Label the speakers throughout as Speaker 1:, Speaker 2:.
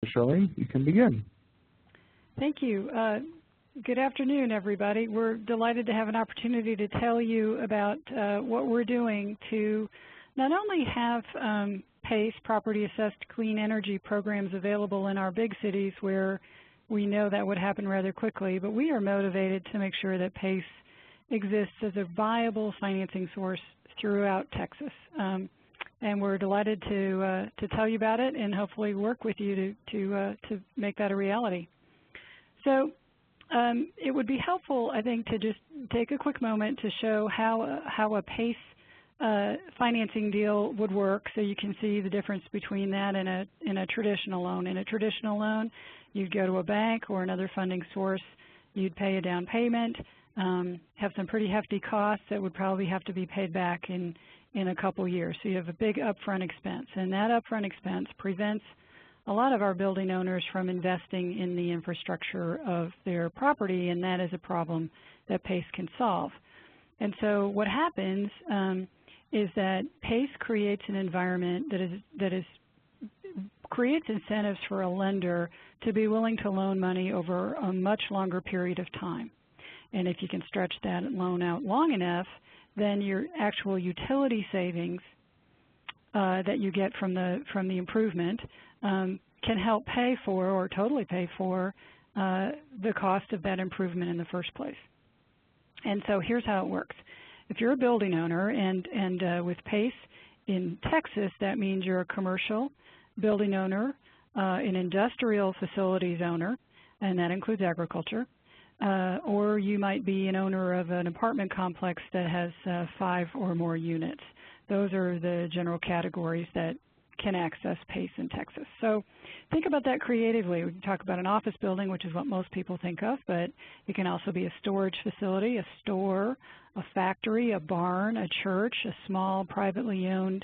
Speaker 1: Charlene, you can begin.
Speaker 2: Thank you. Good afternoon, everybody. We're delighted to have an opportunity to tell you about what we're doing to not only have PACE, Property Assessed Clean Energy programs available in our big cities where we know that would happen rather quickly, but we are motivated to make sure that PACE exists as a viable financing source throughout Texas. And we're delighted to tell you about it and hopefully work with you to make that a reality. So it would be helpful, I think, to just take a quick moment to show how a PACE financing deal would work, so you can see the difference between that and a traditional loan. In a traditional loan, you'd go to a bank or another funding source, you'd pay a down payment, have some pretty hefty costs that would probably have to be paid back in a couple years. So you have a big upfront expense, and that upfront expense prevents a lot of our building owners from investing in the infrastructure of their property, and that is a problem that PACE can solve. And so what happens is that PACE creates an environment that creates incentives for a lender to be willing to loan money over a much longer period of time. And if you can stretch that loan out long enough, then your actual utility savings that you get from the improvement can help pay for or totally pay for the cost of that improvement in the first place. And so here's how it works. If you're a building owner and with PACE in Texas, that means you're a commercial building owner, an industrial facilities owner, and that includes agriculture, or you might be an owner of an apartment complex that has 5 or more units. Those are the general categories that can access PACE in Texas. So think about that creatively. We can talk about an office building, which is what most people think of, but it can also be a storage facility, a store, a factory, a barn, a church, a small privately owned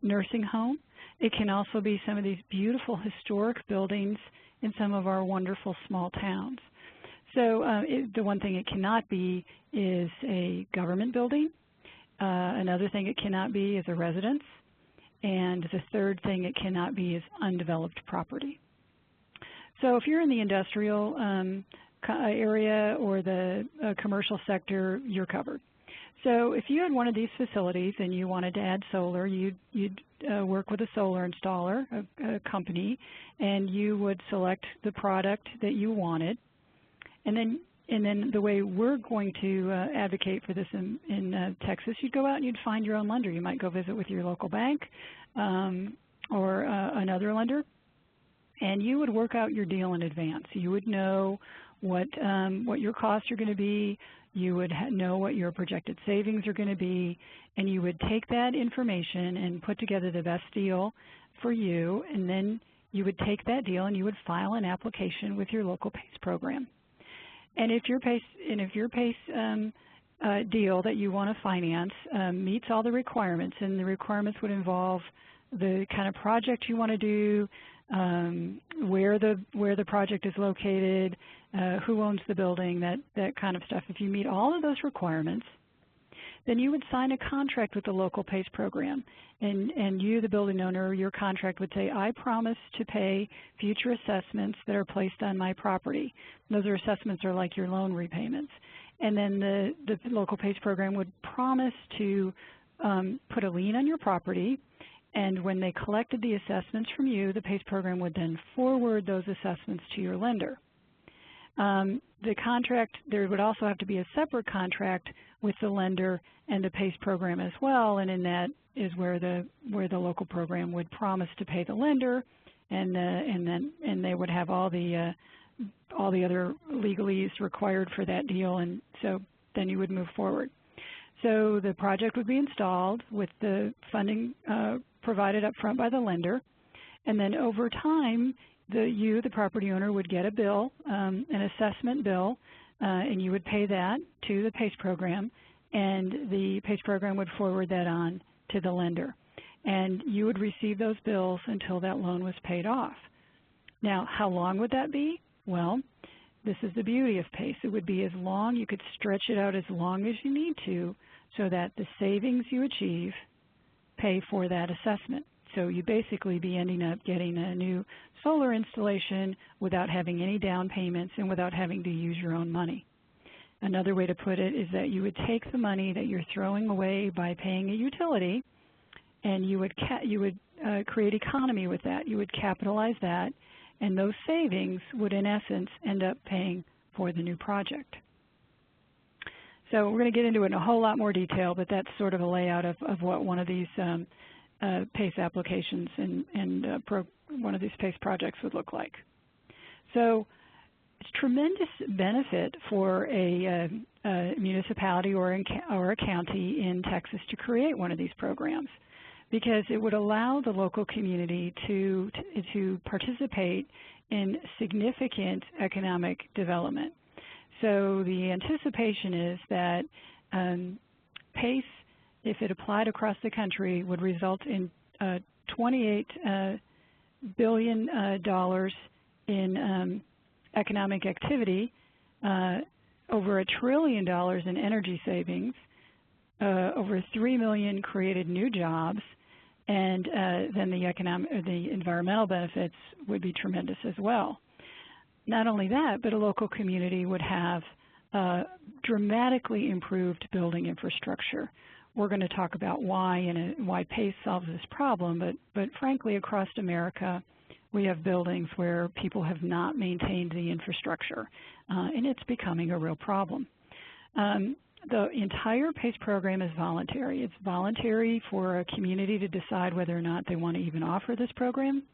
Speaker 2: nursing home. It can also be some of these beautiful historic buildings in some of our wonderful small towns. So the one thing it cannot be is a government building. Another thing it cannot be is a residence. And the third thing it cannot be is undeveloped property. So if you're in the industrial area or the commercial sector, you're covered. So if you had one of these facilities and you wanted to add solar, you'd work with a solar installer, a company, and you would select the product that you wanted. And then the way we're going to advocate for this in Texas, you'd go out and you'd find your own lender. You might go visit with your local bank or another lender, and you would work out your deal in advance. You would know what your costs are going to be. You would know what your projected savings are going to be, and you would take that information and put together the best deal for you, and then you would take that deal and you would file an application with your local PACE program. And if your PACE deal that you want to finance meets all the requirements, and the requirements would involve the kind of project you want to do, where the project is located, who owns the building, that kind of stuff. If you meet all of those requirements, then you would sign a contract with the local PACE program. And you, the building owner, your contract would say, I promise to pay future assessments that are placed on my property. Those are assessments are like your loan repayments. And then the local PACE program would promise to put a lien on your property. And when they collected the assessments from you, the PACE program would then forward those assessments to your lender. The contract, there would also have to be a separate contract with the lender and the PACE program as well, and in that is where the local program would promise to pay the lender, and they would have all the other legalese required for that deal, and so then you would move forward. So the project would be installed with the funding provided up front by the lender, and then over time, the property owner, would get a bill, an assessment bill, and you would pay that to the PACE program, and the PACE program would forward that on to the lender. And you would receive those bills until that loan was paid off. Now, how long would that be? Well, this is the beauty of PACE. It would be as long, you could stretch it out as long as you need to, so that the savings you achieve pay for that assessment. So you basically be ending up getting a new solar installation without having any down payments and without having to use your own money. Another way to put it is that you would take the money that you're throwing away by paying a utility, and you would create economy with that. You would capitalize that, and those savings would, in essence, end up paying for the new project. So we're going to get into it in a whole lot more detail, but that's sort of a layout of what one of these PACE applications and one of these PACE projects would look like. So it's tremendous benefit for a municipality or a county in Texas to create one of these programs, because it would allow the local community to participate in significant economic development. So the anticipation is that PACE, if it applied across the country, would result in $28 billion in economic activity, over $1 trillion in energy savings, over 3 million created new jobs, and then the environmental benefits would be tremendous as well. Not only that, but a local community would have dramatically improved building infrastructure. We're going to talk about why and why PACE solves this problem, but frankly, across America, we have buildings where people have not maintained the infrastructure, and it's becoming a real problem. The entire PACE program is voluntary. It's voluntary for a community to decide whether or not they want to even offer this program.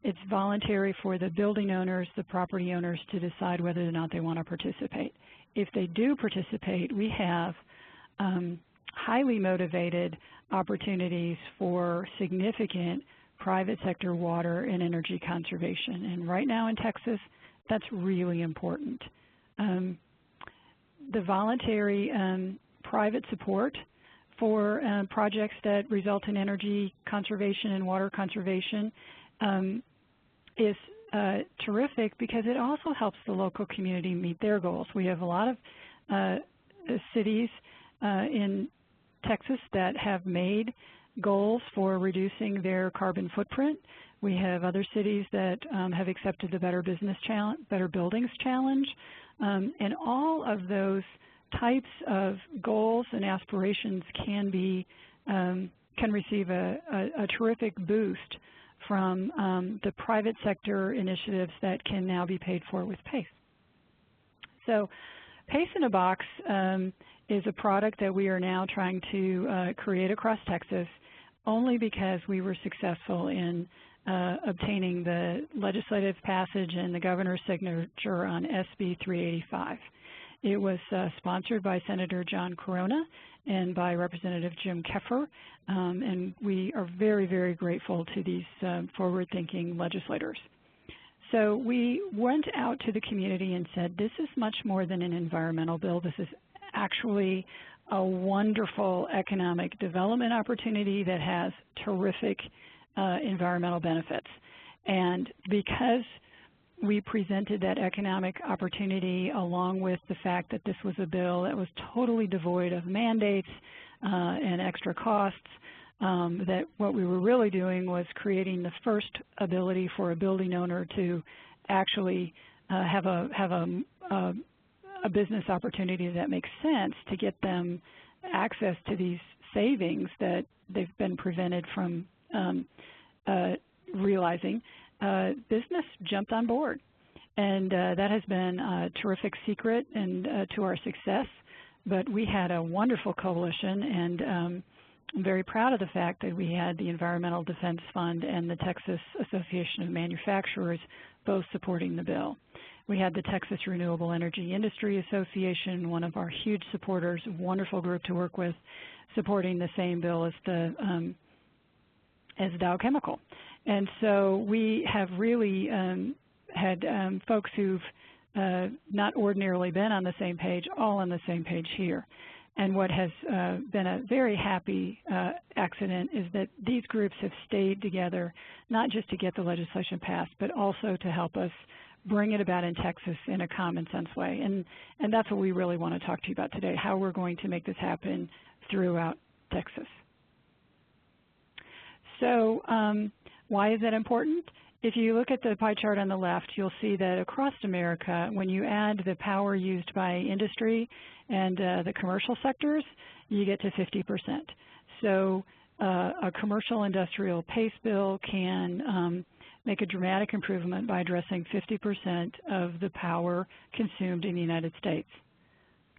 Speaker 2: It's voluntary for the building owners, the property owners, to decide whether or not they want to participate. If they do participate, we have highly motivated opportunities for significant private sector water and energy conservation. And right now in Texas, that's really important. The voluntary private support for projects that result in energy conservation and water conservation is terrific, because it also helps the local community meet their goals. We have a lot of cities in Texas that have made goals for reducing their carbon footprint. We have other cities that have accepted the Better Buildings Challenge. And all of those types of goals and aspirations can receive a terrific boost from the private sector initiatives that can now be paid for with PACE. So PACE in a Box is a product that we are now trying to create across Texas, only because we were successful in obtaining the legislative passage and the governor's signature on SB 385. It was sponsored by Senator John Corona and by Representative Jim Keffer, and we are very, very grateful to these forward-thinking legislators. So we went out to the community and said, this is much more than an environmental bill. This is actually a wonderful economic development opportunity that has terrific environmental benefits. And because we presented that economic opportunity along with the fact that this was a bill that was totally devoid of mandates and extra costs, that what we were really doing was creating the first ability for a building owner to actually have a business opportunity that makes sense to get them access to these savings that they've been prevented from realizing. Business jumped on board, and that has been a terrific secret and to our success. But we had a wonderful coalition, and I'm very proud of the fact that we had the Environmental Defense Fund and the Texas Association of Manufacturers both supporting the bill. We had the Texas Renewable Energy Industry Association, one of our huge supporters, a wonderful group to work with, supporting the same bill as Dow Chemical. And so we have really had folks who've not ordinarily been on the same page, all on the same page here. And what has been a very happy accident is that these groups have stayed together, not just to get the legislation passed, but also to help us bring it about in Texas in a common sense way. And that's what we really want to talk to you about today, how we're going to make this happen throughout Texas. So why is that important? if you look at the pie chart on the left, you'll see that across America, when you add the power used by industry and the commercial sectors, you get to 50%. So a commercial industrial PACE bill can make a dramatic improvement by addressing 50% of the power consumed in the United States.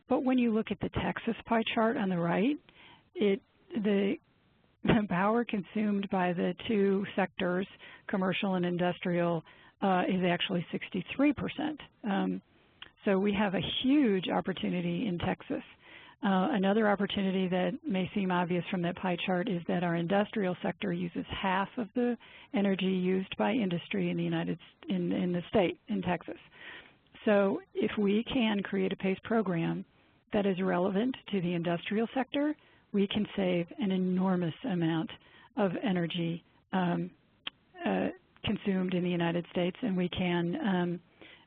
Speaker 2: But when you look at the Texas pie chart on the right, the power consumed by the two sectors, commercial and industrial, is actually 63%. So we have a huge opportunity in Texas. Another opportunity that may seem obvious from that pie chart is that our industrial sector uses half of the energy used by industry in the state, in Texas. So if we can create a PACE program that is relevant to the industrial sector, we can save an enormous amount of energy consumed in the United States, and we can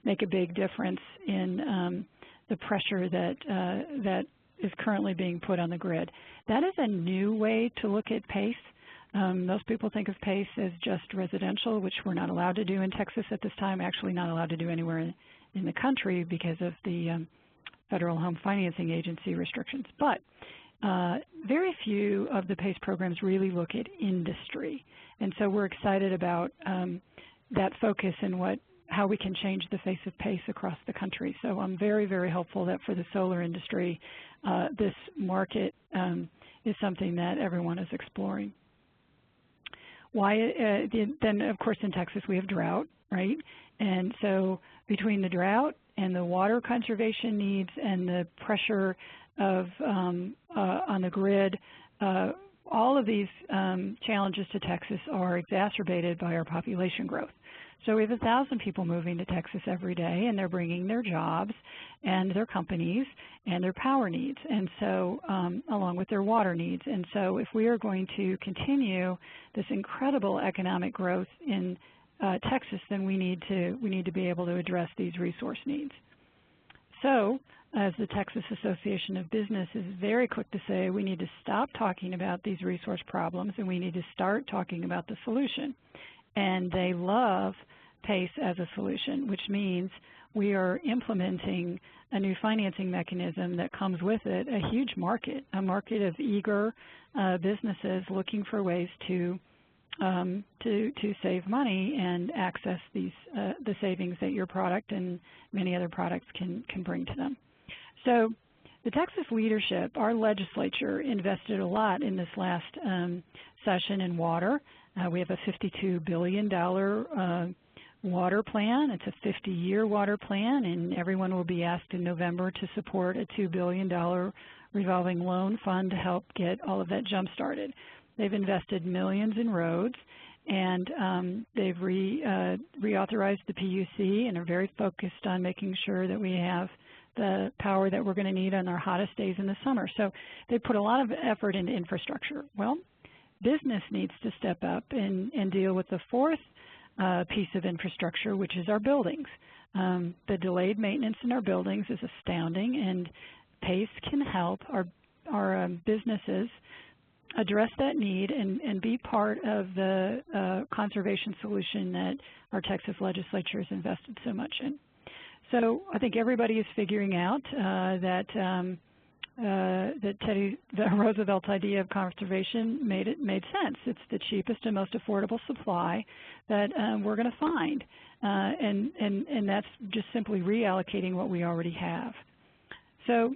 Speaker 2: make a big difference in the pressure that is currently being put on the grid. That is a new way to look at PACE. Most people think of PACE as just residential, which we're not allowed to do in Texas at this time, actually not allowed to do anywhere in the country because of the Federal Home Financing Agency restrictions. But very few of the PACE programs really look at industry. And so we're excited about that focus and how we can change the face of PACE across the country. So I'm very, very hopeful that for the solar industry, this market is something that everyone is exploring. Then, of course, in Texas we have drought, right? And so between the drought and the water conservation needs and the pressure on the grid, all of these challenges to Texas are exacerbated by our population growth. So we have 1,000 people moving to Texas every day, and they're bringing their jobs and their companies and their power needs, and so along with their water needs. And so if we are going to continue this incredible economic growth in Texas, then we need to be able to address these resource needs. So, as the Texas Association of Business is very quick to say, we need to stop talking about these resource problems and we need to start talking about the solution. And they love PACE as a solution, which means we are implementing a new financing mechanism that comes with it a huge market, a market of eager businesses looking for ways to save money and access the savings that your product and many other products can bring to them. So the Texas leadership, our legislature, invested a lot in this last session in water. We have a $52 billion water plan. It's a 50-year water plan, and everyone will be asked in November to support a $2 billion revolving loan fund to help get all of that jump-started. They've invested millions in roads, and they've reauthorized the PUC and are very focused on making sure that we have the power that we're going to need on our hottest days in the summer. So they put a lot of effort into infrastructure. Well, business needs to step up and deal with the fourth piece of infrastructure, which is our buildings. The delayed maintenance in our buildings is astounding, and PACE can help our businesses address that need and be part of the conservation solution that our Texas legislature has invested so much in. So I think everybody is figuring out that Teddy Roosevelt's idea of conservation made sense. It's the cheapest and most affordable supply that we're going to find, and that's just simply reallocating what we already have. So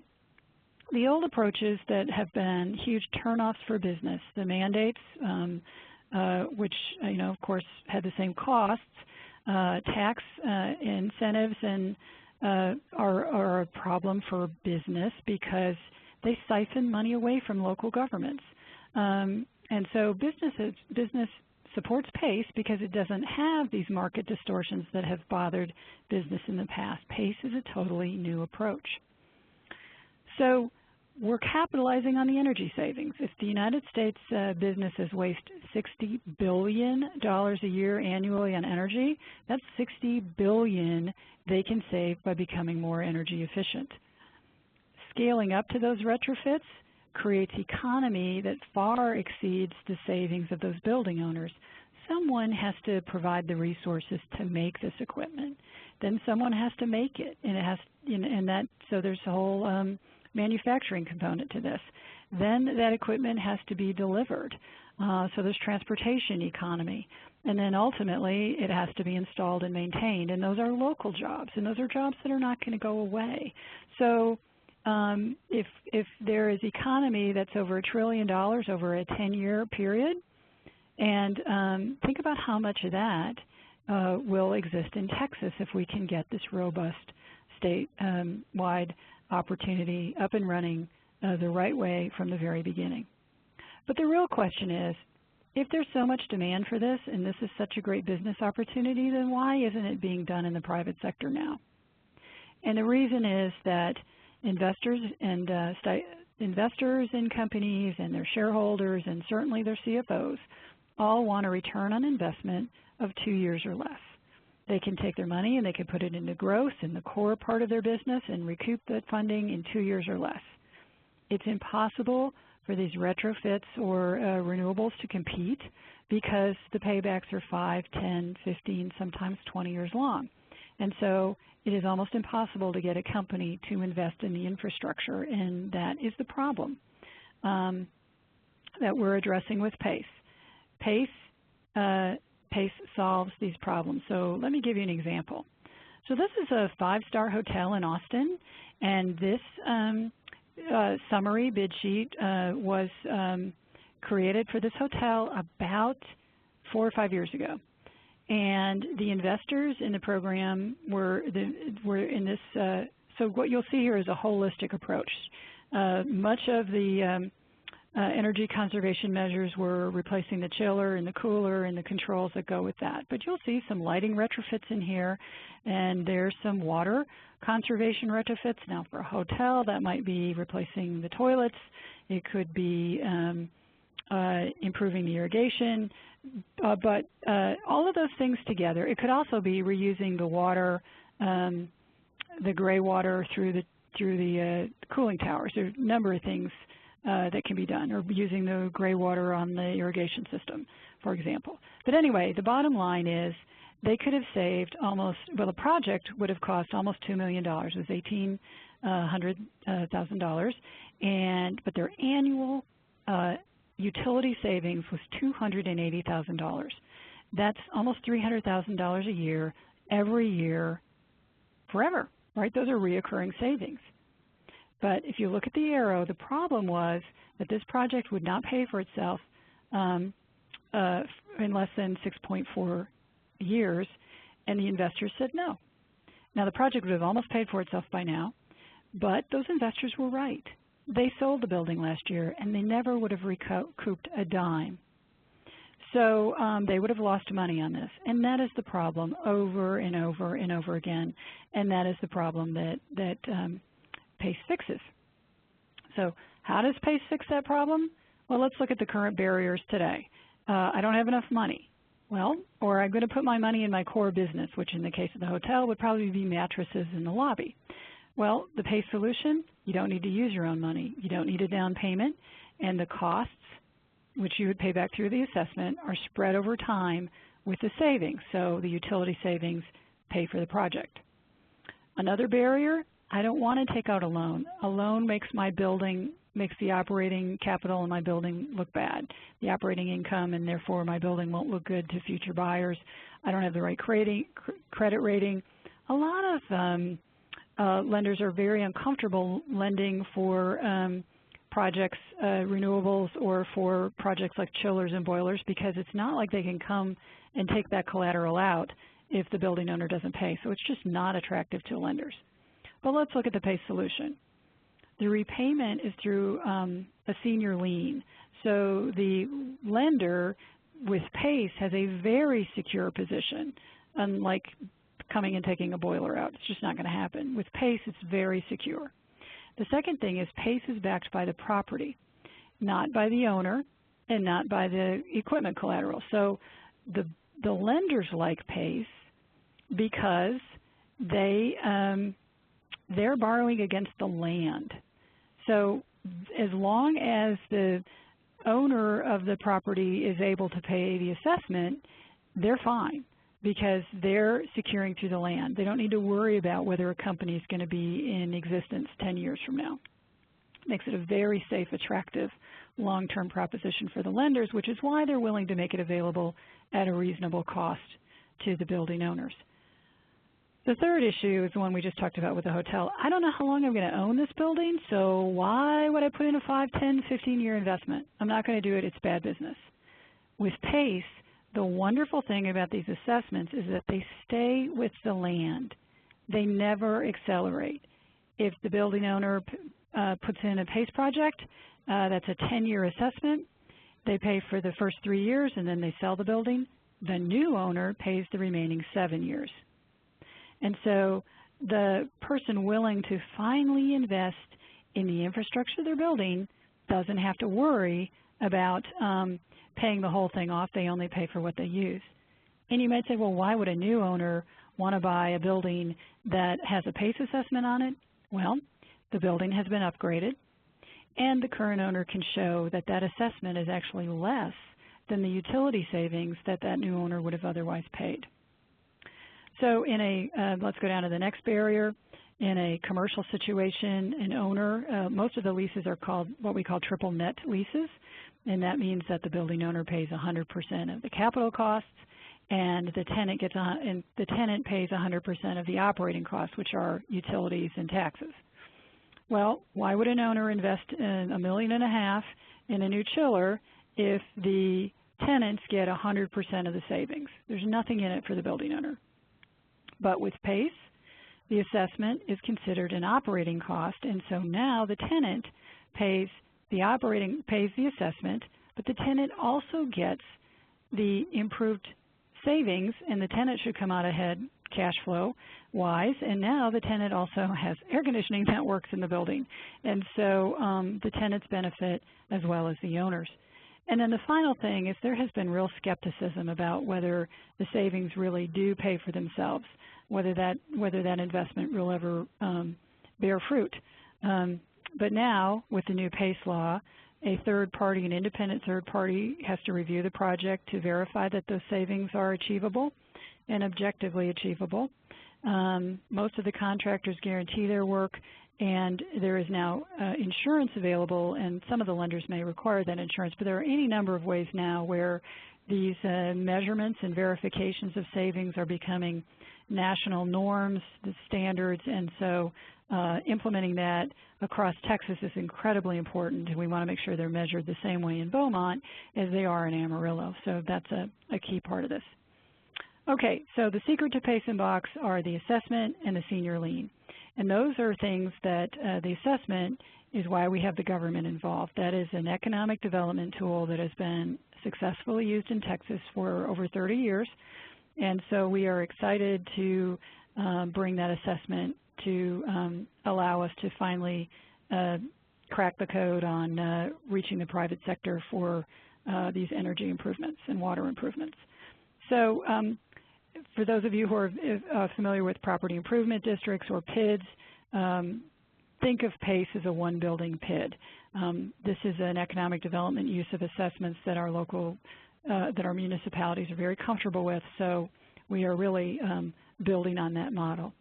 Speaker 2: the old approaches that have been huge turnoffs for business, the mandates, which of course had the same costs, tax incentives and are a problem for business because they siphon money away from local governments. And so business supports PACE because it doesn't have these market distortions that have bothered business in the past. PACE is a totally new approach. So we're capitalizing on the energy savings. If the United States businesses waste $60 billion a year annually on energy, that's $60 billion they can save by becoming more energy efficient. Scaling up to those retrofits creates economy that far exceeds the savings of those building owners. someone has to provide the resources to make this equipment. Then someone has to make it, and it has, so there's a whole manufacturing component to this. Then that equipment has to be delivered. So there's transportation economy. And then ultimately it has to be installed and maintained. And those are local jobs, and those are jobs that are not going to go away. So if there is economy that's over $1 trillion over a 10-year period, and think about how much of that will exist in Texas if we can get this robust state-wide opportunity up and running the right way from the very beginning. But the real question is, if there's so much demand for this and this is such a great business opportunity, then why isn't it being done in the private sector now? And the reason is that investors and companies and their shareholders and certainly their CFOs all want a return on investment of 2 years or less. They can take their money and they can put it into growth in the core part of their business and recoup that funding in 2 years or less. It's impossible for these retrofits or renewables to compete because the paybacks are 5, 10, 15, sometimes 20 years long. And so it is almost impossible to get a company to invest in the infrastructure, and that is the problem that we're addressing with PACE. PACE solves these problems. So let me give you an example. So this is a 5-star hotel in Austin, and this summary bid sheet was created for this hotel about 4 or 5 years ago. And the investors in the program were in this, so what you'll see here is a holistic approach. Much of the energy conservation measures were replacing the chiller and the cooler and the controls that go with that. But you'll see some lighting retrofits in here, and there's some water conservation retrofits. Now for a hotel, that might be replacing the toilets. It could be improving the irrigation. But all of those things together, it could also be reusing the water, the gray water through the cooling towers. There's a number of things that can be done, or using the gray water on the irrigation system, for example. But anyway, the bottom line is they could have saved almost, well, the project would have cost almost $2 million. It was $1,800,000, but their annual utility savings was $280,000. That's almost $300,000 a year, every year, forever, right? Those are reoccurring savings. But if you look at the arrow, the problem was that this project would not pay for itself in less than 6.4 years, and the investors said no. Now, the project would have almost paid for itself by now, but those investors were right. They sold the building last year, and they never would have recouped a dime. So they would have lost money on this, and that is the problem over and over and over again, and that is the problem that PACE fixes. So how does PACE fix that problem? Well, let's look at the current barriers today. I don't have enough money. Well, or I'm going to put my money in my core business, which in the case of the hotel would probably be mattresses in the lobby. Well, the PACE solution, you don't need to use your own money. You don't need a down payment, and the costs, which you would pay back through the assessment, are spread over time with the savings. So the utility savings pay for the project. Another barrier, I don't want to take out a loan. A loan makes my building, makes the operating capital in my building look bad, the operating income, and therefore my building won't look good to future buyers. I don't have the right credit rating. A lot of lenders are very uncomfortable lending for projects, renewables, or for projects like chillers and boilers, because it's not like they can come and take that collateral out if the building owner doesn't pay. So it's just not attractive to lenders. But let's look at the PACE solution. The repayment is through a senior lien. So the lender with PACE has a very secure position, unlike coming and taking a boiler out. It's just not going to happen. With PACE, it's very secure. The second thing is PACE is backed by the property, not by the owner and not by the equipment collateral. So the lenders like PACE because they're borrowing against the land. So as long as the owner of the property is able to pay the assessment, they're fine because they're securing through the land. They don't need to worry about whether a company is going to be in existence 10 years from now. Makes it a very safe, attractive, long-term proposition for the lenders, which is why they're willing to make it available at a reasonable cost to the building owners. The third issue is the one we just talked about with the hotel. I don't know how long I'm going to own this building, so why would I put in a 5, 10, 15-year investment? I'm not going to do it. It's bad business. With PACE, the wonderful thing about these assessments is that they stay with the land. They never accelerate. If the building owner puts in a PACE project, that's a 10-year assessment. They pay for the first 3 years and then they sell the building. The new owner pays the remaining 7 years. And so the person willing to finally invest in the infrastructure they're building doesn't have to worry about paying the whole thing off. They only pay for what they use. And you might say, well, why would a new owner want to buy a building that has a PACE assessment on it? Well, the building has been upgraded, and the current owner can show that that assessment is actually less than the utility savings that that new owner would have otherwise paid. So in a, let's go down to the next barrier. In a commercial situation, an owner, most of the leases are called what we call triple net leases, and that means that the building owner pays 100% of the capital costs, and the tenant pays 100% of the operating costs, which are utilities and taxes. Well, why would an owner invest in $1.5 million in a new chiller if the tenants get 100% of the savings? There's nothing in it for the building owner. But with PACE, the assessment is considered an operating cost, and so now the tenant pays the assessment, but the tenant also gets the improved savings, and the tenant should come out ahead cash flow wise, and now the tenant also has air conditioning that works in the building, and so the tenants benefit as well as the owners. And then the final thing is there has been real skepticism about whether the savings really do pay for themselves, whether that investment will ever bear fruit. But now, with the new PACE law, a third party, an independent third party, has to review the project to verify that those savings are achievable and objectively achievable. Most of the contractors guarantee their work, and there is now insurance available, and some of the lenders may require that insurance, but there are any number of ways now where these measurements and verifications of savings are becoming national norms, the standards, and so implementing that across Texas is incredibly important, and we want to make sure they're measured the same way in Beaumont as they are in Amarillo. So that's a key part of this. Okay, so the secret to PACE and Box are the assessment and the senior lien. And those are things that the assessment is why we have the government involved. That is an economic development tool that has been successfully used in Texas for over 30 years. And so we are excited to bring that assessment to allow us to finally crack the code on reaching the private sector for these energy improvements and water improvements. So for those of you who are familiar with property improvement districts or PIDs, think of PACE as a one-building PID. This is an economic development use of assessments that our our municipalities are very comfortable with, so we are really building on that model.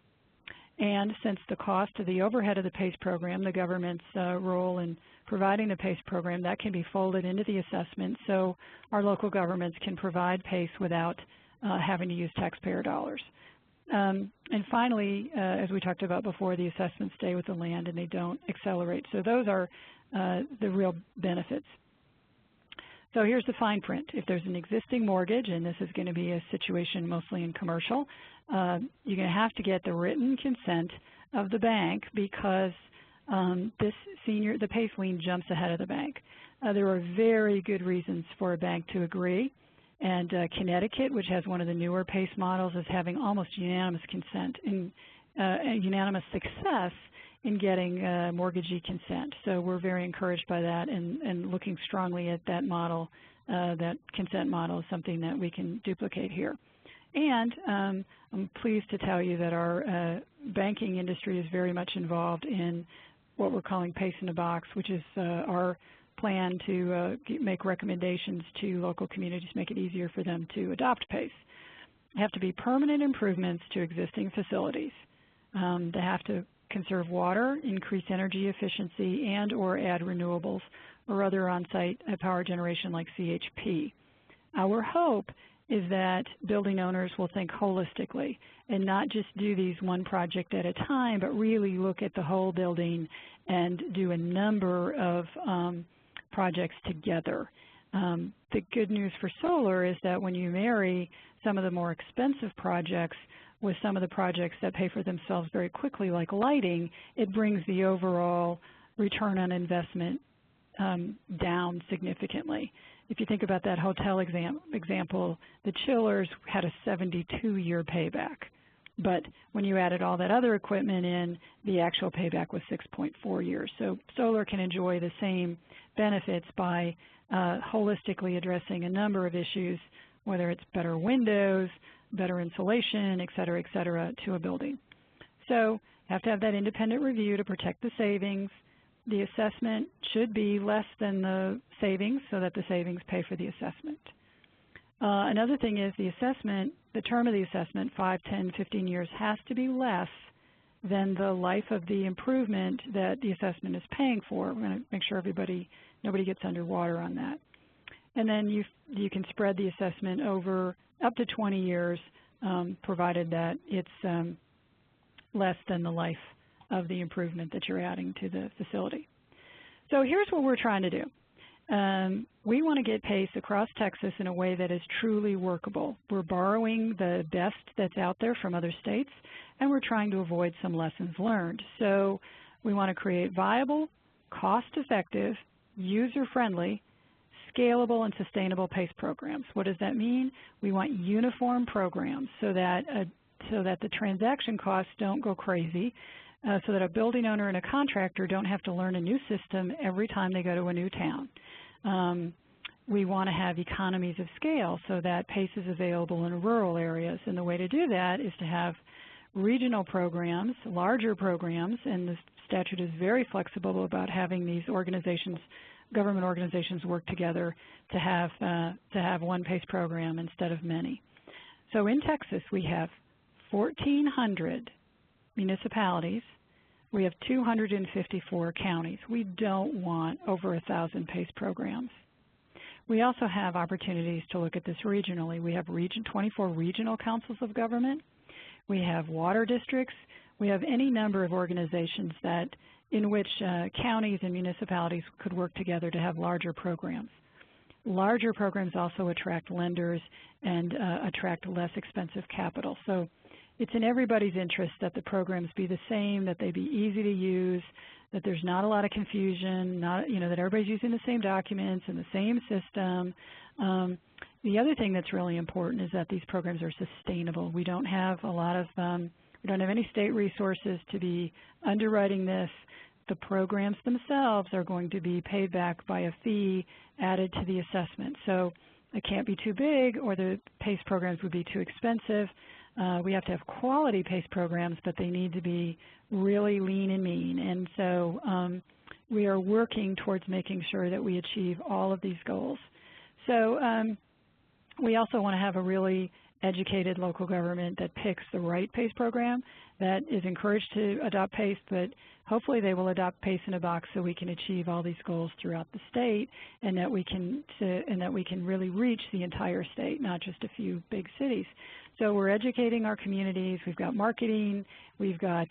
Speaker 2: And since the cost of the overhead of the PACE program, the government's role in providing the PACE program, that can be folded into the assessment, so our local governments can provide PACE without having to use taxpayer dollars. And finally, as we talked about before, the assessments stay with the land and they don't accelerate. So those are the real benefits. So here's the fine print. If there's an existing mortgage, and this is going to be a situation mostly in commercial, you're going to have to get the written consent of the bank because the PACE lien jumps ahead of the bank. There are very good reasons for a bank to agree. And Connecticut, which has one of the newer PACE models, is having almost unanimous consent and unanimous success in getting mortgagee consent. So we're very encouraged by that and looking strongly at that model. That consent model is something that we can duplicate here. And I'm pleased to tell you that our banking industry is very much involved in what we're calling PACE in a Box, which is our plan to make recommendations to local communities to make it easier for them to adopt PACE. They have to be permanent improvements to existing facilities. They have to conserve water, increase energy efficiency, and or add renewables or other on-site power generation like CHP. Our hope is that building owners will think holistically and not just do these one project at a time, but really look at the whole building and do a number of projects together. The good news for solar is that when you marry some of the more expensive projects with some of the projects that pay for themselves very quickly, like lighting, it brings the overall return on investment down significantly. If you think about that hotel example, the chillers had a 72-year payback. But when you added all that other equipment in, the actual payback was 6.4 years. So solar can enjoy the same benefits by holistically addressing a number of issues, whether it's better windows, better insulation, et cetera, to a building. So you have to have that independent review to protect the savings. The assessment should be less than the savings so that the savings pay for the assessment. Another thing is the assessment, the term of the assessment, 5, 10, 15 years, has to be less than the life of the improvement that the assessment is paying for. We're going to make sure nobody gets underwater on that. And then you can spread the assessment over up to 20 years, provided that it's less than the life of the improvement that you're adding to the facility. So here's what we're trying to do. We want to get PACE across Texas in a way that is truly workable. We're borrowing the best that's out there from other states, and we're trying to avoid some lessons learned. So we want to create viable, cost-effective, user-friendly, scalable, and sustainable PACE programs. What does that mean? We want uniform programs so that the transaction costs don't go crazy, so that a building owner and a contractor don't have to learn a new system every time they go to a new town. We want to have economies of scale so that PACE is available in rural areas, and the way to do that is to have regional programs, larger programs, and the statute is very flexible about having these organizations, government organizations, work together to have one PACE program instead of many. So in Texas, we have 1,400 municipalities. We have 254 counties. We don't want over 1,000 PACE programs. We also have opportunities to look at this regionally. We have 24 regional councils of government. We have water districts. We have any number of organizations in which counties and municipalities could work together to have larger programs. Larger programs also attract lenders and attract less expensive capital. So it's in everybody's interest that the programs be the same, that they be easy to use, that there's not a lot of confusion, that everybody's using the same documents and the same system. The other thing that's really important is that these programs are sustainable. We don't have we don't have any state resources to be underwriting this. The programs themselves are going to be paid back by a fee added to the assessment. So it can't be too big, or the PACE programs would be too expensive. We have to have quality PACE programs, but they need to be really lean and mean. And so we are working towards making sure that we achieve all of these goals. So we also want to have a really educated local government that picks the right PACE program, that is encouraged to adopt PACE, but hopefully they will adopt PACE in a box so we can achieve all these goals throughout the state, and that we can really reach the entire state, not just a few big cities. So we're educating our communities. We've got marketing. We've got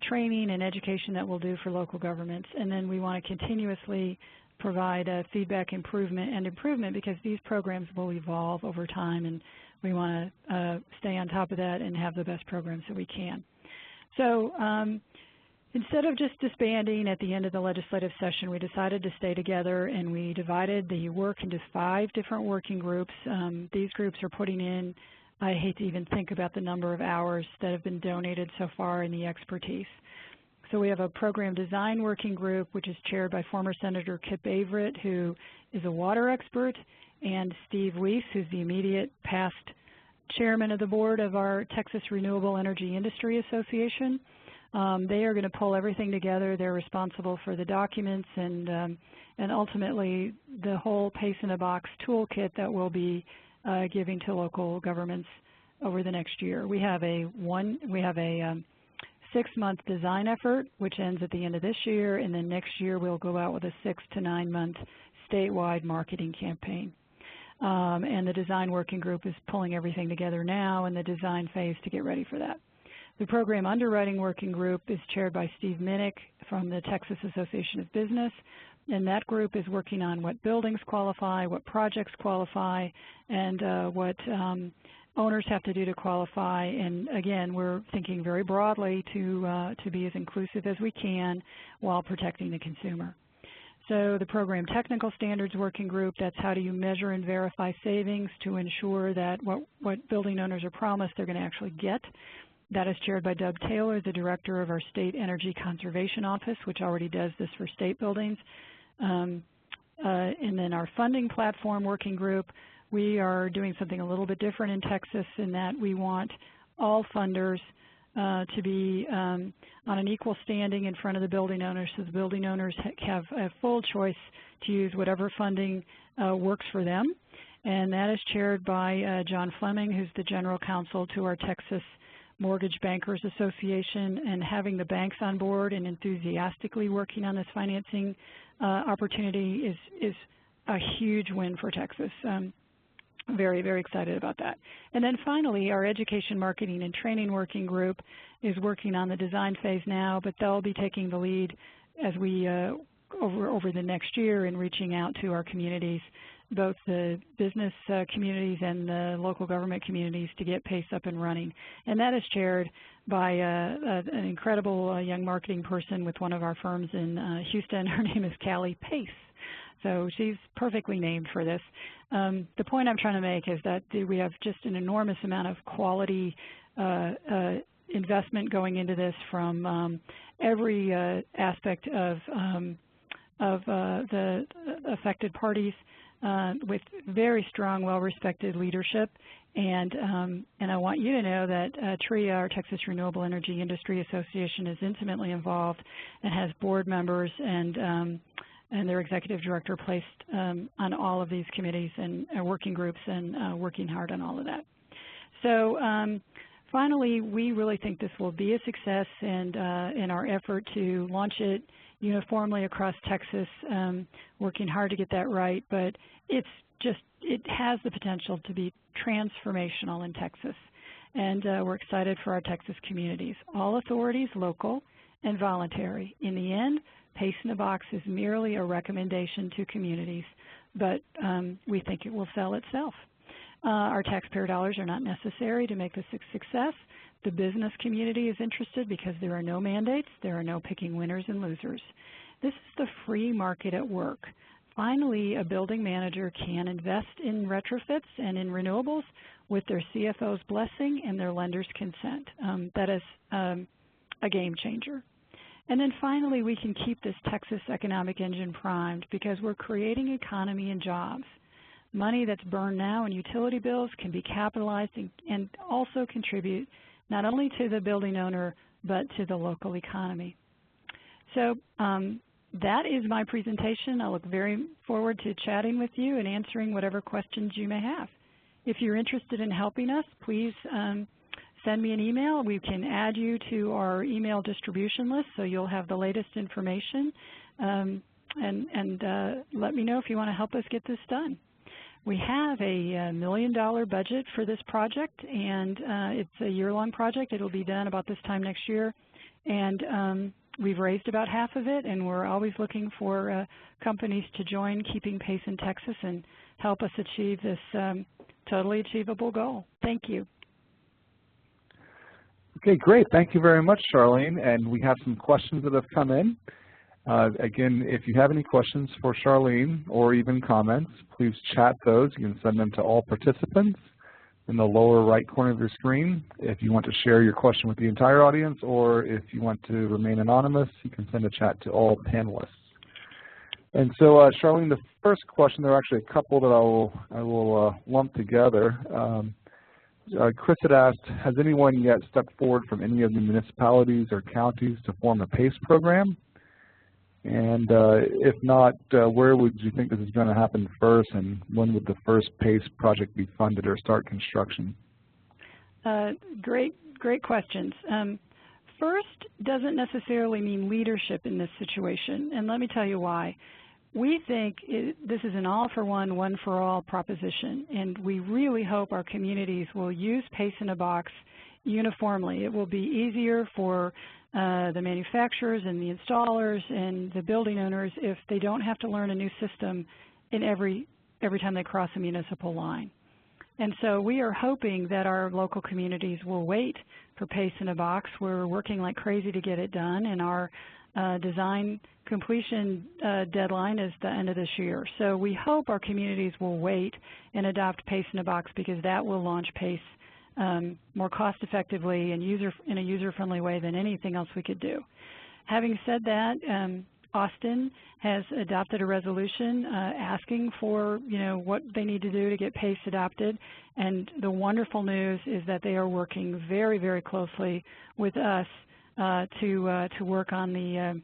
Speaker 2: training and education that we'll do for local governments, and then we want to continuously provide feedback, improvement, because these programs will evolve over time, and we want to stay on top of that and have the best programs that we can. So instead of just disbanding at the end of the legislative session, we decided to stay together, and we divided the work into 5 different working groups. These groups are putting in, I hate to even think about the number of hours that have been donated so far in the expertise. So we have a program design working group, which is chaired by former Senator Kip Averett, who is a water expert, and Steve Weiss, who's the immediate past chairman of the board of our Texas Renewable Energy Industry Association. They are going to pull everything together. They're responsible for the documents and ultimately the whole PACE in a Box toolkit that we'll be giving to local governments over the next year. We have a 6-month design effort, which ends at the end of this year, and then next year we'll go out with a 6 to 9 month statewide marketing campaign. And the design working group is pulling everything together now in the design phase to get ready for that. The program underwriting working group is chaired by Steve Minnick from the Texas Association of Business, and that group is working on what buildings qualify, what projects qualify, and what owners have to do to qualify. And again, we're thinking very broadly to be as inclusive as we can while protecting the consumer. So the program technical standards working group, that's how do you measure and verify savings to ensure that what building owners are promised they're going to actually get. That is chaired by Doug Taylor, the director of our State Energy Conservation Office, which already does this for state buildings. And then our funding platform working group, we are doing something a little bit different in Texas in that we want all funders to be on an equal standing in front of the building owners, so the building owners have a full choice to use whatever funding works for them. And that is chaired by John Fleming, who's the general counsel to our Texas Mortgage Bankers Association, and having the banks on board and enthusiastically working on this financing opportunity is a huge win for Texas. Very, very excited about that. And then finally, our Education, Marketing, and Training Working Group is working on the design phase now, but they'll be taking the lead as we over the next year in reaching out to our communities, both the business communities and the local government communities, to get PACE up and running. And that is chaired by an incredible young marketing person with one of our firms in Houston. Her name is Callie Pace. So she's perfectly named for this. The point I'm trying to make is that we have just an enormous amount of quality investment going into this from every aspect of the affected parties, with very strong, well-respected leadership. And I want you to know that TRIA, our Texas Renewable Energy Industry Association, is intimately involved and has board members and their executive director placed on all of these committees and working groups and working hard on all of that. So finally, we really think this will be a success, and in our effort to launch it uniformly across Texas, working hard to get that right, but it has the potential to be transformational in Texas, and we're excited for our Texas communities. All authorities, local and voluntary. In the end, PACE in a Box is merely a recommendation to communities, but we think it will sell itself. Our taxpayer dollars are not necessary to make this a success. The business community is interested because there are no mandates, there are no picking winners and losers. This is the free market at work. Finally, a building manager can invest in retrofits and in renewables with their CFO's blessing and their lender's consent. That is a game changer. And then finally, we can keep this Texas economic engine primed because we're creating economy and jobs. Money that's burned now in utility bills can be capitalized and also contribute not only to the building owner, but to the local economy. So that is my presentation. I look very forward to chatting with you and answering whatever questions you may have. If you're interested in helping us, please send me an email. We can add you to our email distribution list so you'll have the latest information. And let me know if you want to help us get this done. We have a $1 million budget for this project, and it's a year-long project. It'll be done about this time next year. And we've raised about half of it, and we're always looking for companies to join Keeping PACE in Texas and help us achieve this totally achievable goal. Thank you.
Speaker 1: Okay, great. Thank you very much, Charlene. And we have some questions that have come in. Again, if you have any questions for Charlene or even comments, please chat those. You can send them to all participants in the lower right corner of your screen. If you want to share your question with the entire audience, or if you want to remain anonymous, you can send a chat to all panelists. And so, Charlene, the first question, there are actually a couple that I will lump together. Chris had asked, has anyone yet stepped forward from any of the municipalities or counties to form a PACE program? And if not, where would you think this is going to happen first, and when would the first PACE project be funded or start construction?
Speaker 2: Great questions. First doesn't necessarily mean leadership in this situation, and let me tell you why. We think this is an all-for-one, one-for-all proposition, and we really hope our communities will use PACE in a Box uniformly. It will be easier for the manufacturers and the installers and the building owners if they don't have to learn a new system in every time they cross a municipal line. And so we are hoping that our local communities will wait for PACE in a Box. We're working like crazy to get it done, and our design completion deadline is the end of this year. So we hope our communities will wait and adopt PACE in a Box, because that will launch PACE more cost effectively and in a user-friendly way than anything else we could do. Having said that, Austin has adopted a resolution asking for what they need to do to get PACE adopted, and the wonderful news is that they are working very, very closely with us to work on the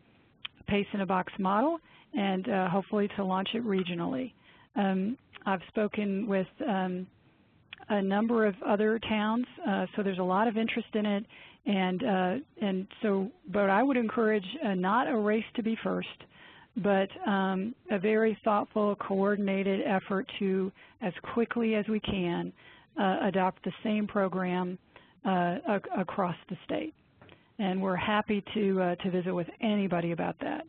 Speaker 2: PACE in a Box model and hopefully to launch it regionally. I've spoken with a number of other towns, so there's a lot of interest in it, but I would encourage not a race to be first, but a very thoughtful, coordinated effort to, as quickly as we can, adopt the same program across the state. And we're happy to visit with anybody about that.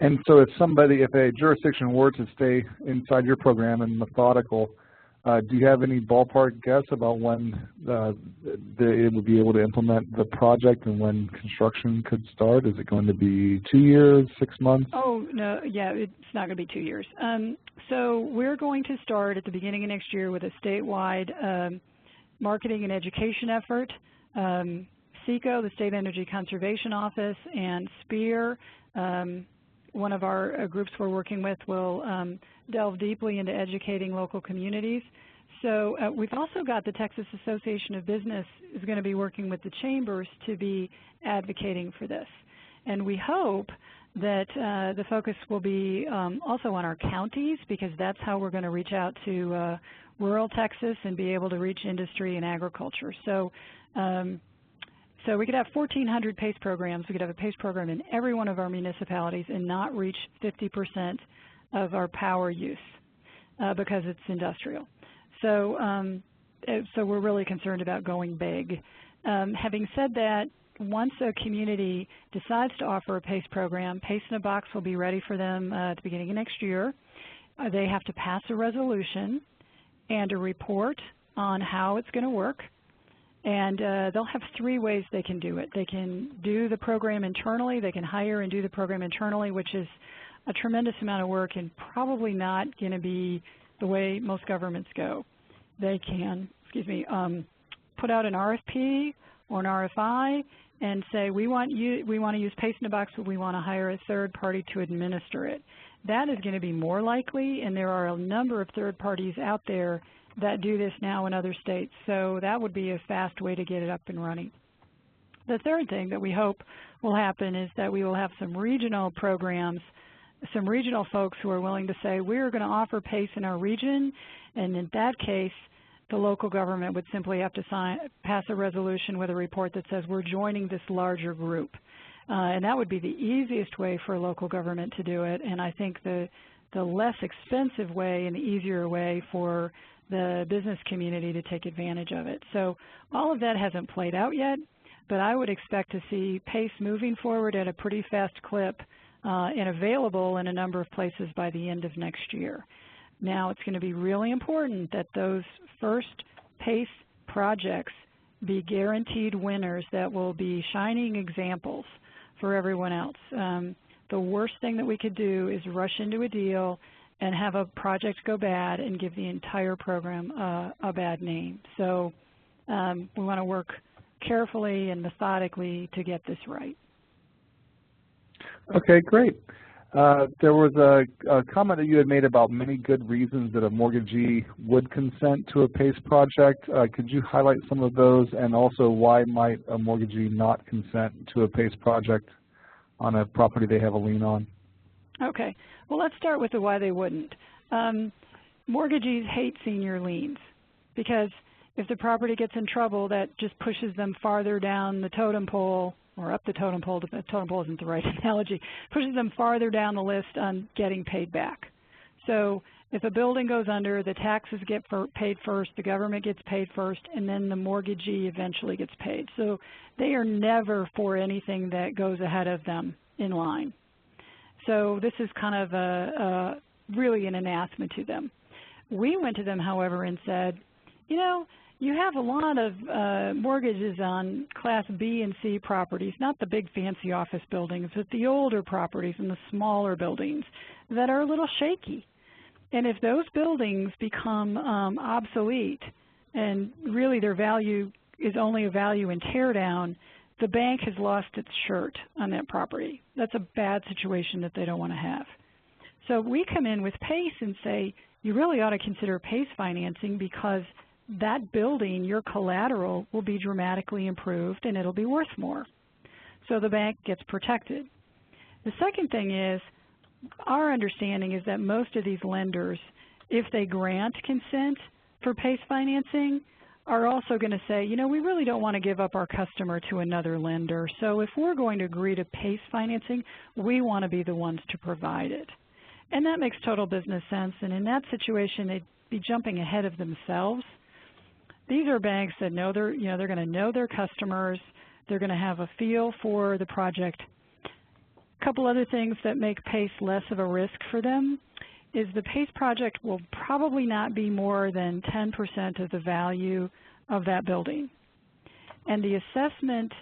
Speaker 1: And so if a jurisdiction were to stay inside your program and methodical, do you have any ballpark guess about when it would be able to implement the project and when construction could start? Is it going to be 2 years, 6 months?
Speaker 2: Oh, no, yeah, it's not going to be 2 years. So we're going to start at the beginning of next year with a statewide marketing and education effort. SECO, the State Energy Conservation Office, and SPEAR, one of our groups we're working with, will delve deeply into educating local communities. So we've also got the Texas Association of Business is going to be working with the chambers to be advocating for this. And we hope that the focus will be also on our counties, because that's how we're going to reach out to rural Texas and be able to reach industry and agriculture. So we could have 1,400 PACE programs. We could have a PACE program in every one of our municipalities and not reach 50% of our power use because it's industrial. So we're really concerned about going big. Having said that, once a community decides to offer a PACE program, PACE in a Box will be ready for them at the beginning of next year. They have to pass a resolution and a report on how it's going to work. And they'll have 3 ways they can do it. They can do the program internally. They can hire and do the program internally, which is a tremendous amount of work and probably not going to be the way most governments go. They can, put out an RFP or an RFI and say, we want to use PACE in a Box, but we want to hire a third party to administer it. That is going to be more likely, and there are a number of third parties out there that do this now in other states. So that would be a fast way to get it up and running. The third thing that we hope will happen is that we will have some regional programs, some regional folks who are willing to say, we're going to offer PACE in our region, and in that case, the local government would simply have to pass a resolution with a report that says we're joining this larger group. And that would be the easiest way for a local government to do it, and I think the less expensive way and the easier way for the business community to take advantage of it. So all of that hasn't played out yet, but I would expect to see PACE moving forward at a pretty fast clip and available in a number of places by the end of next year. Now, it's going to be really important that those first PACE projects be guaranteed winners that will be shining examples for everyone else. The worst thing that we could do is rush into a deal and have a project go bad and give the entire program a bad name. So we want to work carefully and methodically to get this right.
Speaker 1: Okay, great. There was a comment that you had made about many good reasons that a mortgagee would consent to a PACE project. Could you highlight some of those, and also why might a mortgagee not consent to a PACE project on a property they have a lien on?
Speaker 2: Okay. Well, let's start with the why they wouldn't. Mortgagees hate senior liens because if the property gets in trouble, that just pushes them farther down the totem pole, or up the totem pole. The totem pole isn't the right analogy. Pushes them farther down the list on getting paid back. So if a building goes under, the taxes get paid first, the government gets paid first, and then the mortgagee eventually gets paid. So they are never for anything that goes ahead of them in line. So this is kind of really an anathema to them. We went to them, however, and said, you know, you have a lot of mortgages on Class B and C properties, not the big fancy office buildings, but the older properties and the smaller buildings that are a little shaky. And if those buildings become obsolete and really their value is only a value in tear down, the bank has lost its shirt on that property. That's a bad situation that they don't want to have. So we come in with PACE and say, you really ought to consider PACE financing because that building, your collateral, will be dramatically improved and it'll be worth more. So the bank gets protected. The second thing is, our understanding is that most of these lenders, if they grant consent for PACE financing, are also going to say, you know, we really don't want to give up our customer to another lender. So if we're going to agree to PACE financing, we want to be the ones to provide it. And that makes total business sense. And in that situation, they'd be jumping ahead of themselves. These are banks that know they're going to know their customers. They're going to have a feel for the project. A couple other things that make PACE less of a risk for them is the PACE project will probably not be more than 10% of the value of that building. And the assessment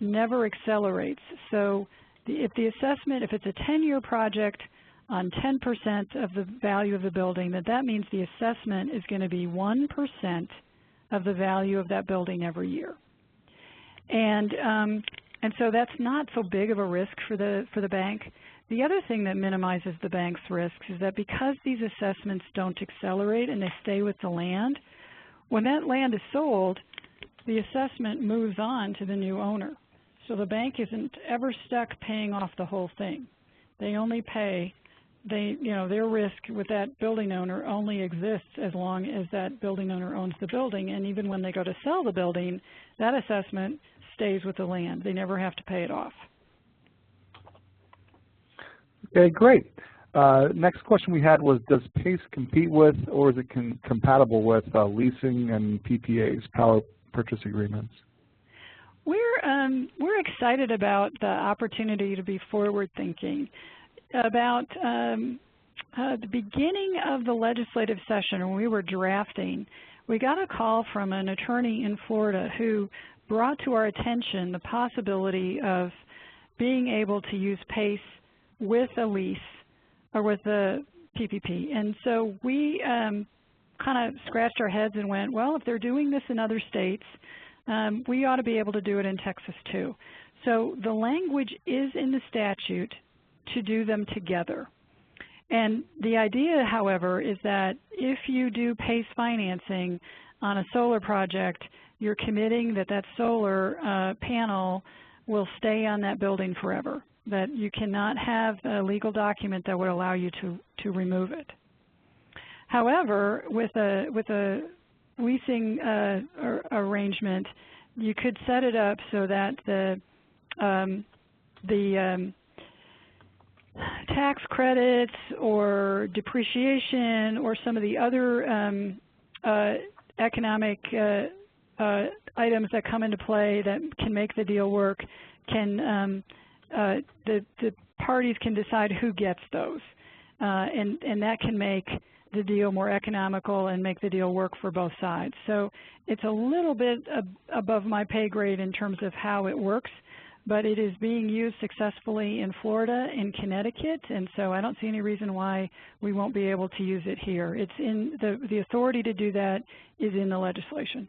Speaker 2: never accelerates. So if it's a 10-year project on 10% of the value of the building, that means the assessment is going to be 1% of the value of that building every year. And so that's not so big of a risk for the bank. The other thing that minimizes the bank's risks is that because these assessments don't accelerate and they stay with the land, when that land is sold, the assessment moves on to the new owner. So the bank isn't ever stuck paying off the whole thing. They only pay, their risk with that building owner only exists as long as that building owner owns the building. And even when they go to sell the building, that assessment stays with the land. They never have to pay it off.
Speaker 1: Okay, great. Next question we had was, does PACE compete with or is it compatible with leasing and PPAs, power purchase agreements? We're excited about the opportunity to be forward-thinking. About the beginning of the legislative session when we were drafting, we got a call from an attorney in Florida who brought to our attention the possibility of being able to use PACE with a lease or with a PPP. And so we kind of scratched our heads and went, well, if they're doing this in other states, we ought to be able to do it in Texas too. So the language is in the statute to do them together. And the idea, however, is that if you do PACE financing on a solar project, you're committing that that solar panel will stay on that building forever, that you cannot have a legal document that would allow you to remove it. However, with a leasing arrangement, you could set it up so that the tax credits or depreciation or some of the other economic items that come into play that can make the deal work, can the parties can decide who gets those, and that can make the deal more economical and make the deal work for both sides. So it's a little bit above my pay grade in terms of how it works, but it is being used successfully in Florida and Connecticut, and so I don't see any reason why we won't be able to use it here. It's in the authority to do that is in the legislation.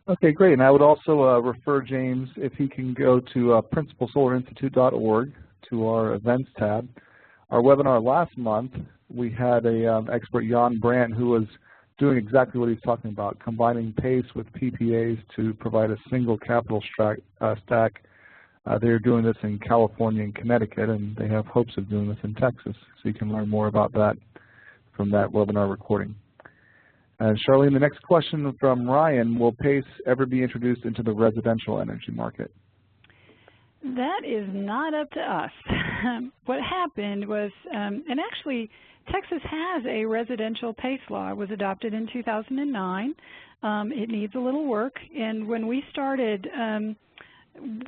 Speaker 1: Okay, great. And I would also refer James, if he can go to principalsolarinstitute.org to our events tab. Our webinar last month, we had a expert, Jan Brandt, who was doing exactly what he's talking about, combining PACE with PPAs to provide a single capital stack. They're doing this in California and Connecticut, and they have hopes of doing this in Texas. So you can learn more about that from that webinar recording. And Charlene, the next question from Ryan, will PACE ever be introduced into the residential energy market?
Speaker 2: That is not up to us. What happened was, and actually Texas has a residential PACE law. It was adopted in 2009. It needs a little work, and when we started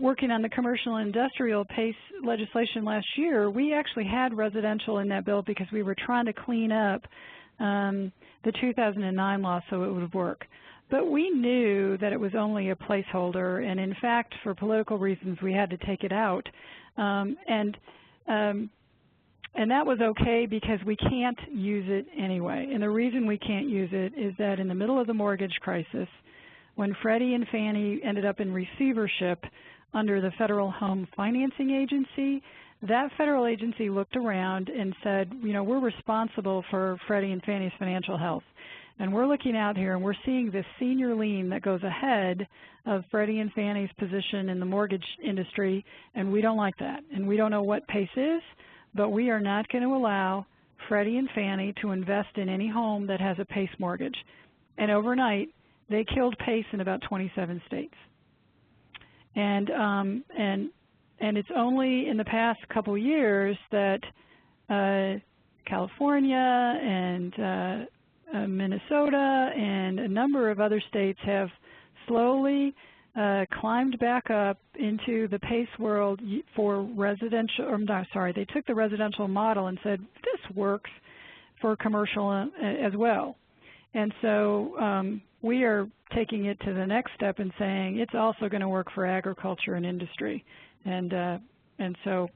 Speaker 2: working on the commercial and industrial PACE legislation last year, we actually had residential in that bill because we were trying to clean up the 2009 law so it would work. But we knew that it was only a placeholder, and in fact, for political reasons, we had to take it out. And that was okay because we can't use it anyway. And the reason we can't use it is that in the middle of the mortgage crisis, when Freddie and Fannie ended up in receivership under the Federal Home Financing Agency, that federal agency looked around and said, you know, we're responsible for Freddie and Fannie's financial health. And we're looking out here and we're seeing this senior lien that goes ahead of Freddie and Fannie's position in the mortgage industry, and we don't like that. And we don't know what PACE is, but we are not going to allow Freddie and Fannie to invest in any home that has a PACE mortgage. And overnight, they killed PACE in about 27 states. And it's only in the past couple years that California and Minnesota and a number of other states have slowly climbed back up into the PACE world for residential, or no, sorry, they took the residential model and said, this works for commercial as well. And so we are taking it to the next step and saying it's also going to work for agriculture and industry. And so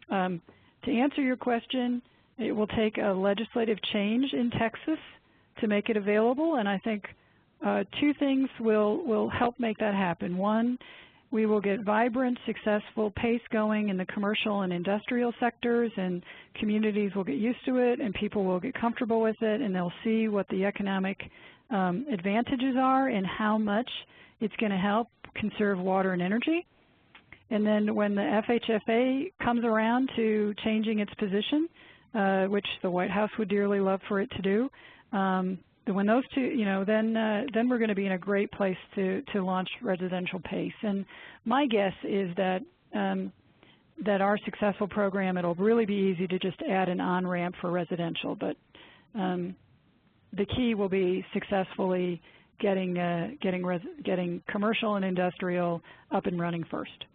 Speaker 2: to answer your question, it will take a legislative change in Texas to make it available, and I think two things will help make that happen. One, we will get vibrant, successful PACE going in the commercial and industrial sectors, and communities will get used to it, and people will get comfortable with it, and they'll see what the economic advantages are and how much it's going to help conserve water and energy. And then when the FHFA comes around to changing its position, which the White House would dearly love for it to do, when those two, you know, then we're going to be in a great place to launch residential PACE. And my guess is that that our successful program, it'll really be easy to just add an on-ramp for residential. But the key will be successfully getting commercial and industrial up and running first.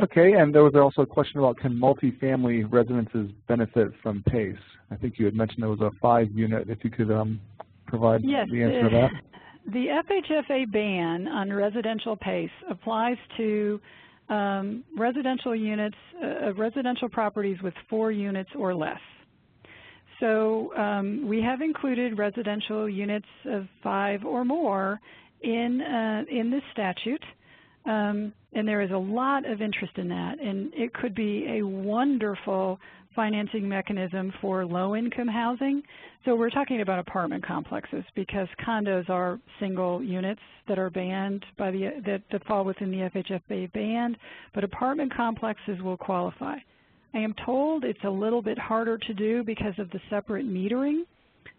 Speaker 1: Okay, and there was also a question about, can multifamily residences benefit from PACE? I think you had mentioned there was a 5-unit. If you could provide the answer to that.
Speaker 2: The FHFA ban on residential PACE applies to residential units, residential properties with 4 units or less. So we have included residential units of 5 or more in this statute. And there is a lot of interest in that, and it could be a wonderful financing mechanism for low-income housing. So we're talking about apartment complexes because condos are single units that are banned by that fall within the FHFA ban, but apartment complexes will qualify. I am told it's a little bit harder to do because of the separate metering,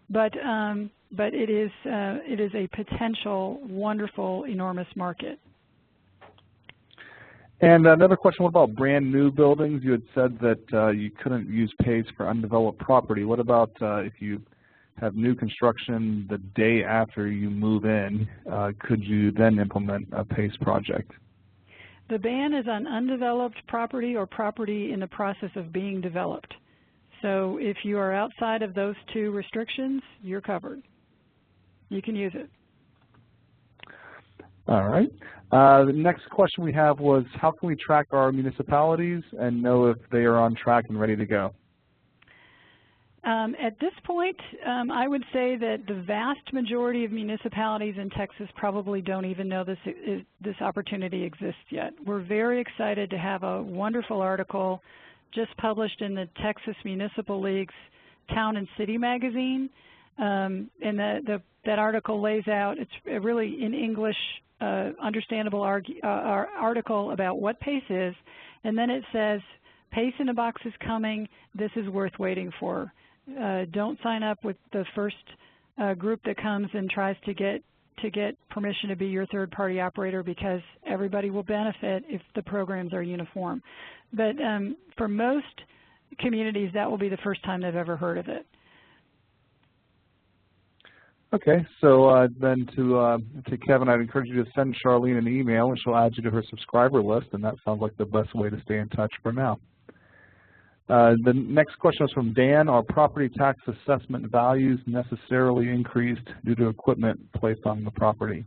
Speaker 2: but it is a potential wonderful, enormous market.
Speaker 1: And another question, what about brand new buildings? You had said that you couldn't use PACE for undeveloped property. What about if you have new construction the day after you move in? Could you then implement a PACE project?
Speaker 2: The ban is on undeveloped property or property in the process of being developed. So if you are outside of those 2 restrictions, you're covered. You can use it.
Speaker 1: All right. The next question we have was, how can we track our municipalities and know if they are on track and ready to go?
Speaker 2: At this point, I would say that the vast majority of municipalities in Texas probably don't even know this opportunity exists yet. We're very excited to have a wonderful article just published in the Texas Municipal League's Town and City magazine. And that article lays out, it's really in English, understandable article about what PACE is, and then it says, PACE in a box is coming, this is worth waiting for. Don't sign up with the first group that comes and tries to get permission to be your third-party operator, because everybody will benefit if the programs are uniform. But for most communities, that will be the first time they've ever heard of it.
Speaker 1: Okay, so then to Kevin, I'd encourage you to send Charlene an email, and she'll add you to her subscriber list, and that sounds like the best way to stay in touch for now. The next question is from Dan. Are property tax assessment values necessarily increased due to equipment placed on the property?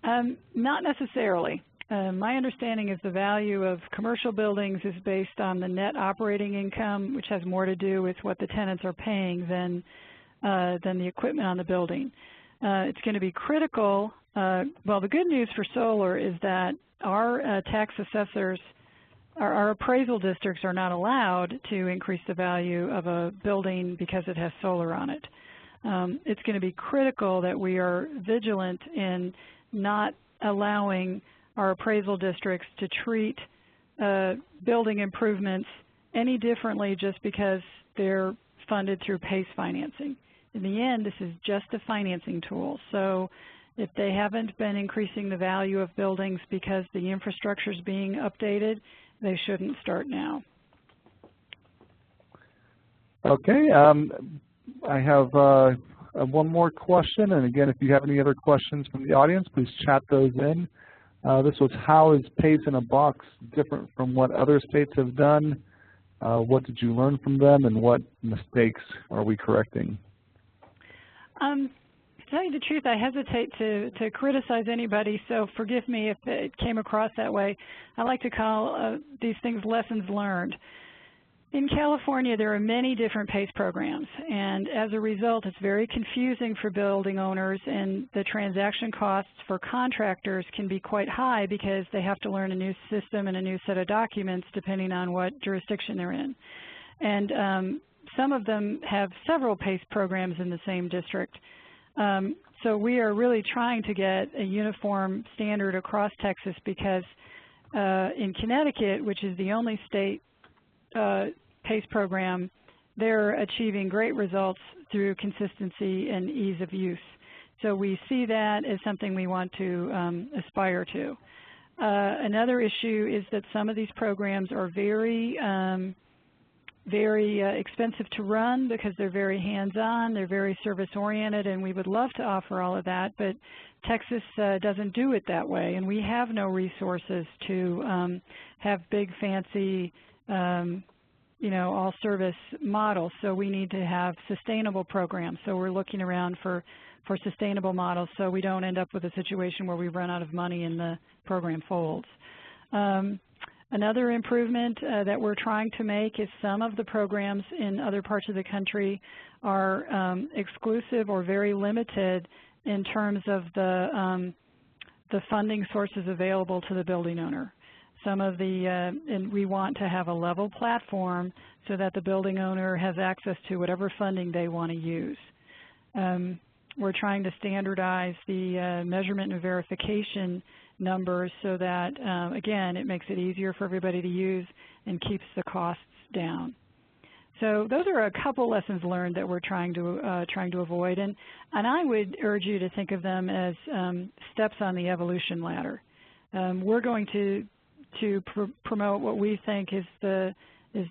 Speaker 2: Not necessarily. My understanding is the value of commercial buildings is based on the net operating income, which has more to do with what the tenants are paying than the equipment on the building. It's going to be critical. Well, the good news for solar is that our tax assessors, our appraisal districts are not allowed to increase the value of a building because it has solar on it. It's going to be critical that we are vigilant in not allowing our appraisal districts to treat building improvements any differently just because they're funded through PACE financing. In the end, this is just a financing tool. So if they haven't been increasing the value of buildings because the infrastructure is being updated, they shouldn't start now. Okay,
Speaker 1: I have one more question, and again, if you have any other questions from the audience, please chat those in. This was, how is PACE in a box different from what other states have done? What did you learn from them, and what mistakes are we correcting?
Speaker 2: To tell you the truth, I hesitate to criticize anybody, so forgive me if it came across that way. I like to call these things lessons learned. In California, there are many different PACE programs, and as a result, it's very confusing for building owners, and the transaction costs for contractors can be quite high because they have to learn a new system and a new set of documents depending on what jurisdiction they're in. And some of them have several PACE programs in the same district. So we are really trying to get a uniform standard across Texas because in Connecticut, which is the only state PACE program, they're achieving great results through consistency and ease of use. So we see that as something we want to aspire to. Another issue is that some of these programs are very expensive to run because they're very hands-on, they're very service-oriented, and we would love to offer all of that, but Texas doesn't do it that way, and we have no resources to have big, fancy, all-service models, so we need to have sustainable programs. So we're looking around for sustainable models so we don't end up with a situation where we run out of money and the program folds. Another improvement that we're trying to make is some of the programs in other parts of the country are exclusive or very limited in terms of the funding sources available to the building owner. Some of the, and we want to have a level platform so that the building owner has access to whatever funding they want to use. We're trying to standardize the measurement and verification numbers so that, again, it makes it easier for everybody to use and keeps the costs down. So those are a couple lessons learned that we're trying to avoid, and I would urge you to think of them as steps on the evolution ladder. We're going to promote what we think is the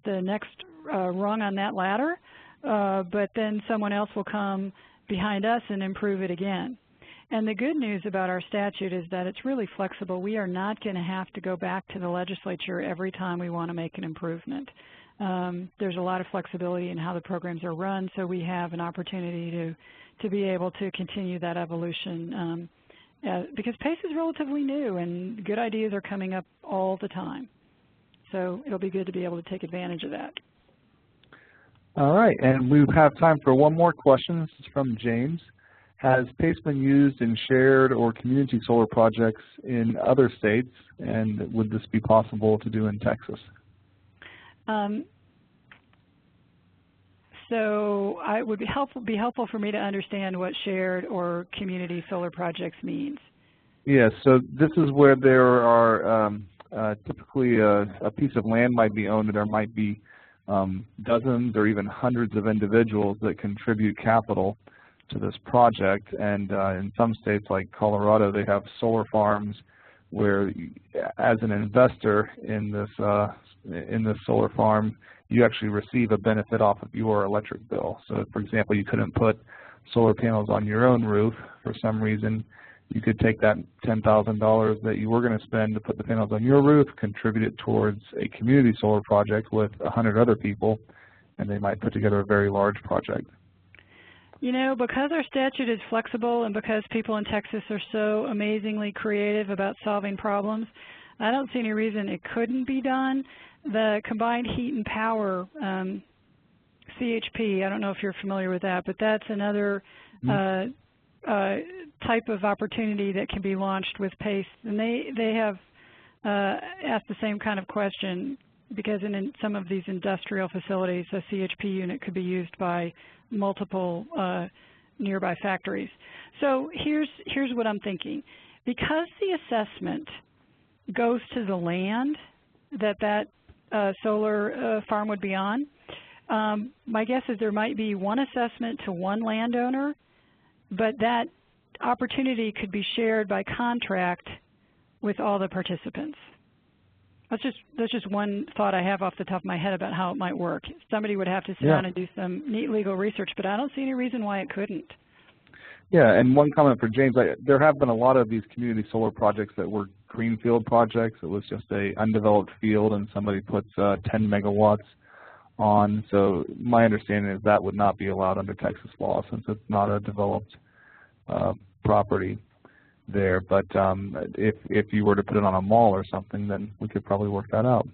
Speaker 2: next rung on that ladder, but then someone else will come behind us and improve it again. And the good news about our statute is that it's really flexible. We are not going to have to go back to the legislature every time we want to make an improvement. There's a lot of flexibility in how the programs are run, so we have an opportunity to be able to continue that evolution because PACE is relatively new and good ideas are coming up all the time. So it'll be good to be able to take advantage of that.
Speaker 1: All right, and we have time for one more question. This is from James. Has PACE been used in shared or community solar projects in other states, and would this be possible to do in Texas?
Speaker 2: So it would be helpful for me to understand what shared or community solar projects means.
Speaker 1: Yes, so this is where there are typically a piece of land might be owned, and there might be dozens or even hundreds of individuals that contribute capital to this project. And in some states like Colorado, they have solar farms where, as an investor in this solar farm, you actually receive a benefit off of your electric bill. So, for example, you couldn't put solar panels on your own roof for some reason. You could take that $10,000 that you were going to spend to put the panels on your roof, contribute it towards a community solar project with 100 other people, and they might put together a very large project.
Speaker 2: You know, because our statute is flexible and because people in Texas are so amazingly creative about solving problems, I don't see any reason it couldn't be done. The combined heat and power, CHP, I don't know if you're familiar with that, but that's another type of opportunity that can be launched with PACE. And they have asked the same kind of question, because in some of these industrial facilities, a CHP unit could be used by multiple nearby factories. So here's what I'm thinking. Because the assessment goes to the land that solar farm would be on, my guess is there might be one assessment to one landowner, but that opportunity could be shared by contract with all the participants. That's just one thought I have off the top of my head about how it might work. Somebody would have to sit down and do some neat legal research, but I don't see any reason why it couldn't.
Speaker 1: Yeah, and one comment for James, there have been a lot of these community solar projects that were greenfield projects. It was just a undeveloped field and somebody puts 10 megawatts on. So my understanding is that would not be allowed under Texas law since it's not a developed property there. But if you were to put it on a mall or something, then we could probably work that out.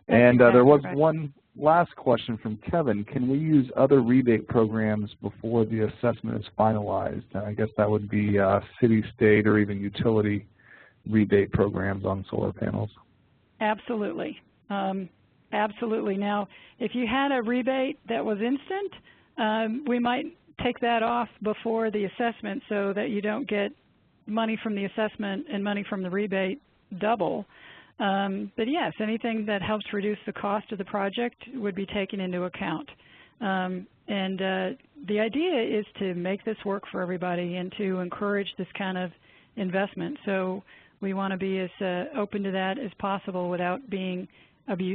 Speaker 1: And there was one last question from Kevin. Can we use other rebate programs before the assessment is finalized? And I guess that would be city, state, or even utility rebate programs on solar panels.
Speaker 2: Absolutely. Absolutely. Now, if you had a rebate that was instant, we might take that off before the assessment so that you don't get money from the assessment and money from the rebate double. But yes, anything that helps reduce the cost of the project would be taken into account. And the idea is to make this work for everybody and to encourage this kind of investment. So we want to be as open to that as possible without being abusive.